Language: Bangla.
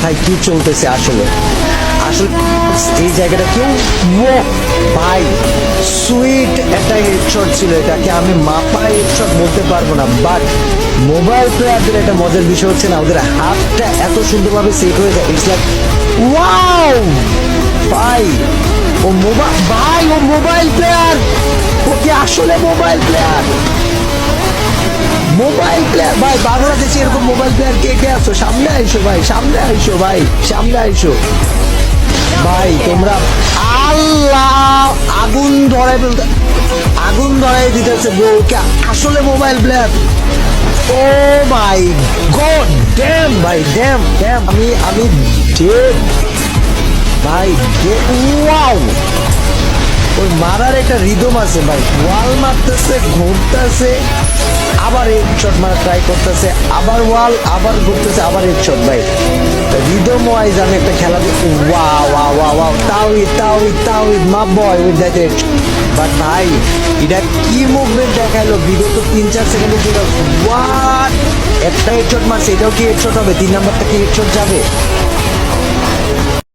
মাথায় কি চলতেছে আসলে আসলে এই জায়গাটা কেউ ভাই সুইট একটা হেডশট ছিল, এটাকে আমি মাপা হেডশট বলতে পারবো না, বাট মোবাইল প্লেয়ারদের একটা মজার বিষয় হচ্ছে না, ওদের হাতটা এত সুন্দরভাবে সেট হয়ে যায়। ইটস লাইক ওয়াও ভাই, ও মোবাইল প্লেয়ার, ও কি আসলে মোবাইল প্লেয়ার? মোবাইল প্লেয়ার ভাই, বাংলাদেশে এরকম মোবাইল প্লেয়ার কে কে আছো? সামনে আইসো ভাই, সামনে আইসো ভাই, সামনে আইসো ভাই। তোমরা আল্লাহ আগুন ধরাই দিতেছে ব্রো, কে আসলে মোবাইল প্লেয়ার? ও মাই গড, ড্যাম ভাই, ড্যাম ড্যাম, আমি ড্যাম ভাই, ওয়াও। ওই মারার একটা রিদম আছে ভাই, ওয়াল মারতেছে, ঘুরতেছে, আবার হেডশট মারা ট্রাই করতেছে, আবার ওয়াল, আবার ঘুরতেছে, আবার হেডশট ভাই। রিদম ওয়াইজ আমি একটা খেলা দেখি, ওয়াও ওয়াও ওয়াও ওয়াও, তাওহিদ মা বয় উইথ দ্যাট হেড। বাট ভাই এটা কি মুভমেন্ট দেখাইলো বিগত 3-4 সেকেন্ডে, যেটা ওয়াট একটা হেডশট মারছে, এটাও কি হেডশট হবে? 3 নাম্বারটা কি হেডশট যাবে?